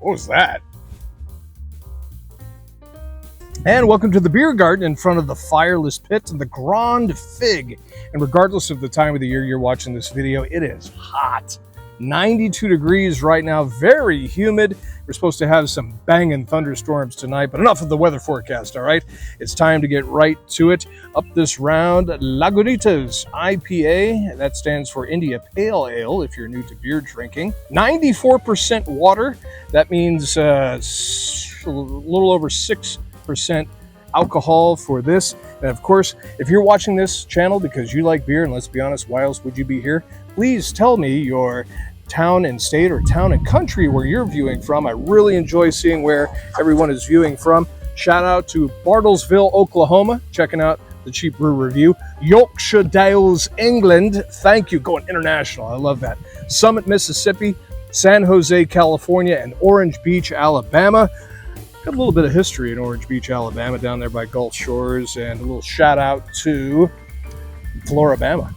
What was that? And welcome to the beer garden in front of the fireless pit and the Grand Fig. And regardless of the time of the year you're watching this video, it is hot. 92 degrees right now, very humid. We're supposed to have some banging thunderstorms tonight, but enough of the weather forecast, all right? It's time to get right to it. Up this round, Lagunitas IPA, that stands for India Pale Ale if you're new to beer drinking. 94% water, that means a little over 6% alcohol for this. And of course, if you're watching this channel because you like beer, and let's be honest, why else would you be here? Please tell me your town and state or town and country where you're viewing from. I really enjoy seeing where everyone is viewing from. Shout out to Bartlesville, Oklahoma, checking out the Cheap Brew review. Yorkshire Dales, England. Thank you. Going international. I love that. Summit, Mississippi, San Jose, California, and Orange Beach, Alabama. Got a little bit of history in Orange Beach, Alabama, down there by Gulf Shores, and a little shout out to Floribama.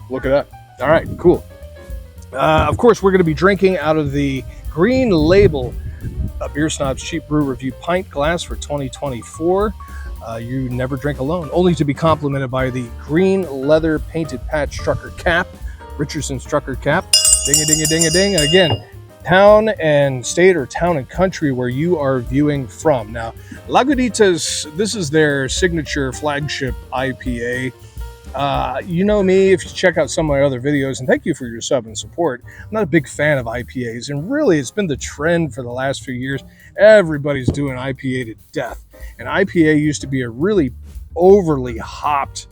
Look it up. All right, cool. Of course, we're going to be drinking out of the Green Label Beer Snob's Cheap Brew Review pint glass for 2024. You never drink alone, only to be complimented by the green leather painted patch trucker cap, Richardson trucker cap. Ding-a-ding-a-ding-a-ding. And again, town and state or town and country where you are viewing from. Now, Lagunitas, this is their signature flagship IPA. You know me, if you check out some of my other videos, and thank you for your sub and support. I'm not a big fan of IPAs, and really it's been the trend for the last few years. Everybody's doing IPA to death. And IPA used to be a really overly hopped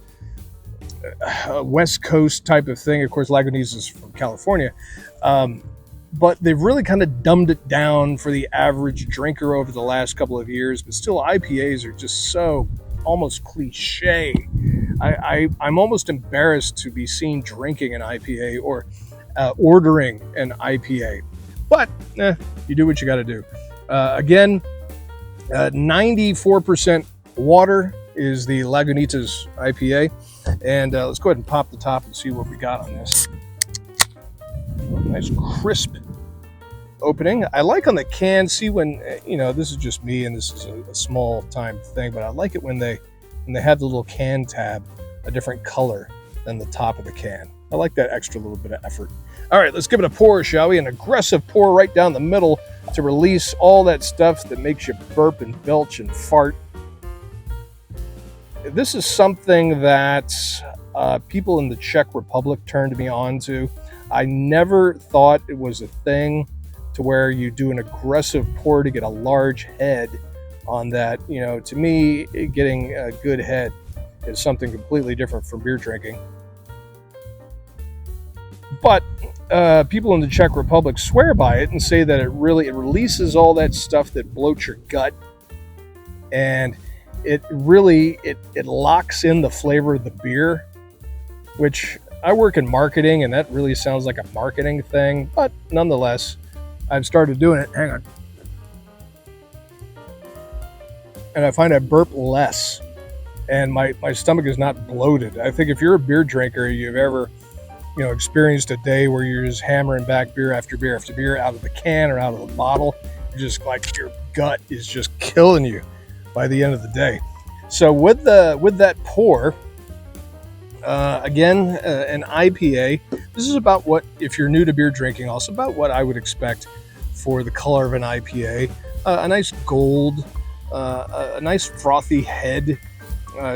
West Coast type of thing. Of course, Lagunitas is from California. But they've really kind of dumbed it down for the average drinker over the last couple of years. But still, IPAs are just so almost cliche. I'm almost embarrassed to be seen drinking an IPA or ordering an IPA. But you do what you got to do. Again, 94% water is the Lagunitas IPA. And let's go ahead and pop the top and see what we got on this. Nice crisp opening. I like on the can, see when, this is just me and this is a small time thing, but I like it when they have the little can tab a different color than the top of the can. I like that extra little bit of effort. All right, let's give it a pour, shall we? An aggressive pour right down the middle to release all that stuff that makes you burp and belch and fart. This is something that people in the Czech Republic turned me on to. I never thought it was a thing to where you do an aggressive pour to get a large head on that. To me, getting a good head is something completely different from beer drinking. But people in the Czech Republic swear by it and say that it releases all that stuff that bloats your gut, and it locks in the flavor of the beer, which I work in marketing, and that really sounds like a marketing thing, but nonetheless, I've started doing it. Hang on. And I find I burp less, and my stomach is not bloated. I think if you're a beer drinker, you've ever experienced a day where you're just hammering back beer after beer after beer out of the can or out of the bottle, you're just like your gut is just killing you by the end of the day. So with that pour, again, an IPA. This is about what, if you're new to beer drinking, also about what I would expect for the color of an IPA. A nice gold, a nice frothy head.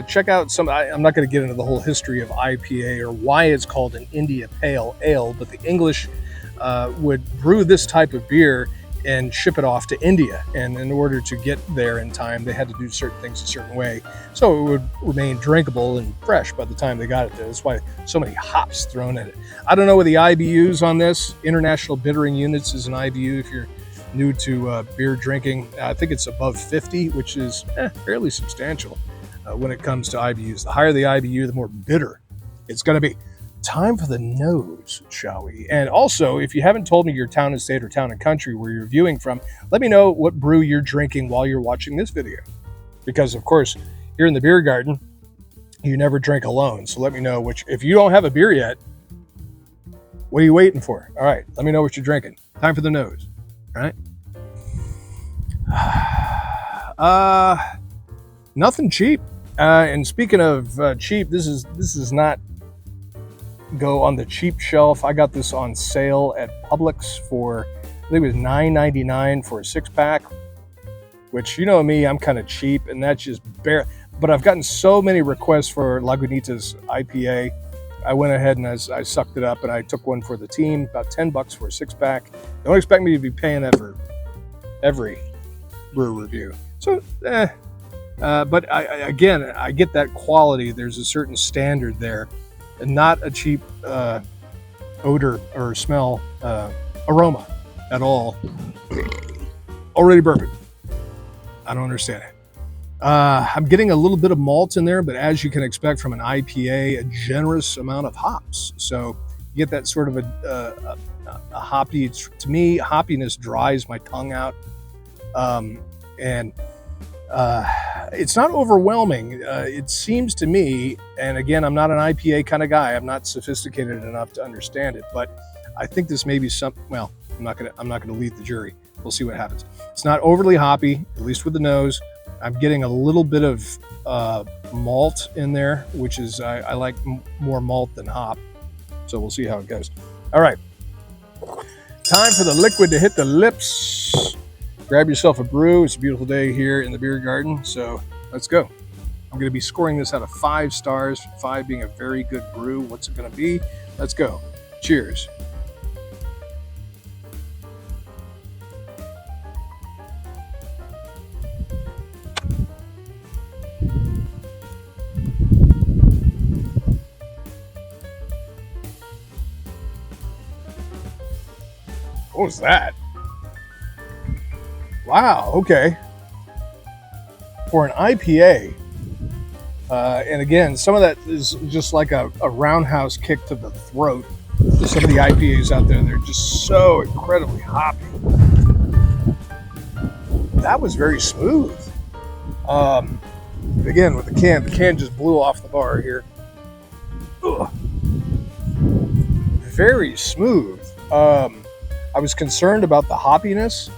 Check out I'm not going to get into the whole history of IPA or why it's called an India Pale Ale, but the English would brew this type of beer and ship it off to India. And in order to get there in time, they had to do certain things a certain way, so it would remain drinkable and fresh by the time they got it there. That's why so many hops thrown in it. I don't know what the IBUs on this. International Bittering Units is an IBU if you're new to beer drinking. I think it's above 50, which is fairly substantial when it comes to IBUs. The higher the IBU, the more bitter it's going to be. Time for the nose, shall we? And also, if you haven't told me your town and state or town and country where you're viewing from, let me know what brew you're drinking while you're watching this video. Because, of course, here in the beer garden, you never drink alone. So let me know if you don't have a beer yet, what are you waiting for? All right, let me know what you're drinking. Time for the nose. All right. Nothing cheap. And speaking of cheap, this is not go on the cheap shelf. I got this on sale at Publix for, I think it was $9.99 for a 6-pack, which, you know me, I'm kind of cheap, and that's just bare. But I've gotten so many requests for Lagunitas IPA. I went ahead and I sucked it up, and I took one for the team, about $10 for a 6-pack. Don't expect me to be paying that for every brew review. So, but I get that quality. There's a certain standard there, and not a cheap odor or smell, aroma at all. Already bourbon. I don't understand it. I'm getting a little bit of malt in there, but as you can expect from an IPA, a generous amount of hops. So you get that sort of a hoppy. To me, hoppiness dries my tongue out, and it's not overwhelming. It seems to me, and again, I'm not an IPA kind of guy. I'm not sophisticated enough to understand it, but I think this may be some. Well, I'm not gonna lead the jury. We'll see what happens. It's not overly hoppy, at least with the nose. I'm getting a little bit of malt in there, which is, I like more malt than hop. So we'll see how it goes. All right. Time for the liquid to hit the lips. Grab yourself a brew. It's a beautiful day here in the beer garden. So let's go. I'm going to be scoring this out of 5 stars, 5 being a very good brew. What's it going to be? Let's go. Cheers. What was that? Wow, okay. For an IPA, and again, some of that is just like a roundhouse kick to the throat. Some of the IPAs out there, they're just so incredibly hoppy. That was very smooth. Again, with the can just blew off the bar here. Ugh. Very smooth. I was concerned about the hoppiness.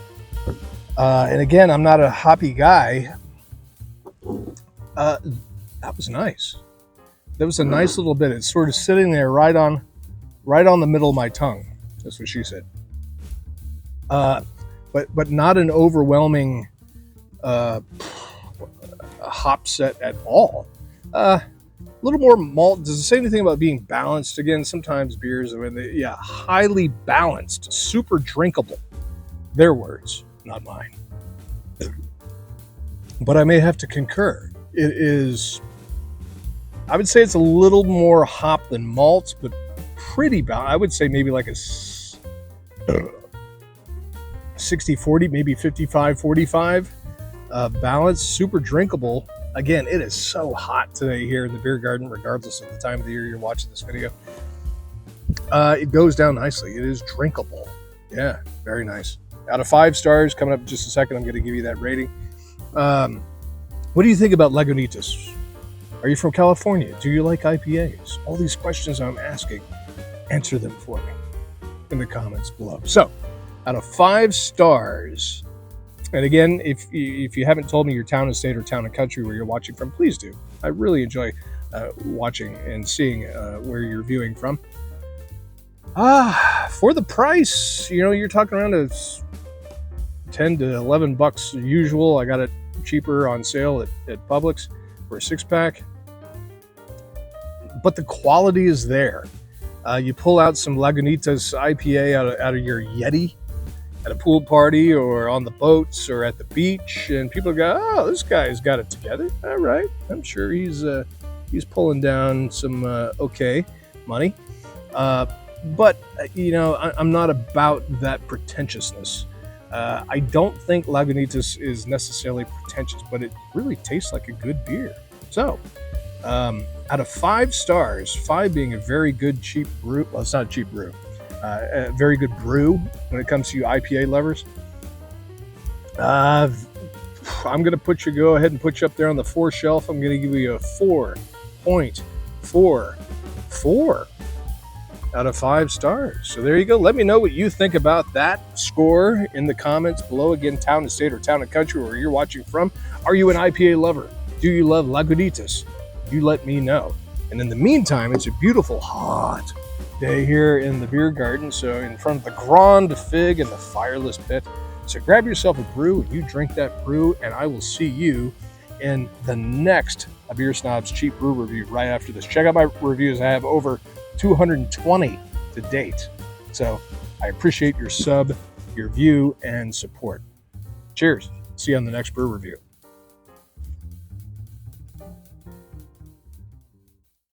And again, I'm not a hoppy guy. That was nice. That was a nice little bit. It's sort of sitting there right on the middle of my tongue. That's what she said. But not an overwhelming hop set at all. A little more malt. Does it say anything about being balanced? Again, sometimes beers, highly balanced, super drinkable. Their words, not mine. But I may have to concur. It is, I would say it's a little more hop than malt, but pretty balanced. I would say maybe like a 60-40, maybe 55-45 balance, super drinkable. Again, it is so hot today here in the beer garden, regardless of the time of the year you're watching this video. It goes down nicely. It is drinkable. Yeah, very nice. Out of 5 stars, coming up in just a second, I'm going to give you that rating. What do you think about Lagunitas? Are you from California? Do you like IPAs? All these questions I'm asking, answer them for me in the comments below. So, out of 5 stars, and again, if you haven't told me your town and state or town and country where you're watching from, please do. I really enjoy watching and seeing where you're viewing from. For the price, you're talking around a $10 to $11 usual. I got it cheaper on sale at Publix for a 6-pack. But the quality is there. You pull out some Lagunitas IPA out of your Yeti at a pool party or on the boats or at the beach, and people go, "Oh, this guy's got it together. All right, I'm sure he's pulling down some okay money." But I'm not about that pretentiousness. I don't think Lagunitas is necessarily pretentious, but it really tastes like a good beer. So, out of 5 stars, 5 being a very good cheap brew. Well, it's not a cheap brew. A very good brew when it comes to you IPA lovers. I'm going to go ahead and put you up there on the 4 shelf. I'm going to give you a 4.44. out of 5 stars. So there you go. Let me know what you think about that score in the comments below. Again, town and state or town and country where you're watching from. Are you an IPA lover? Do you love Lagunitas? You let me know. And in the meantime, it's a beautiful hot day here in the beer garden. So in front of the Grande Fig and the fireless pit. So grab yourself a brew and you drink that brew, and I will see you in the next Beer Snob's Cheap Brew review right after this. Check out my reviews. I have over 220 to date. So I appreciate your sub, your view, and support. Cheers. See you on the next brew review.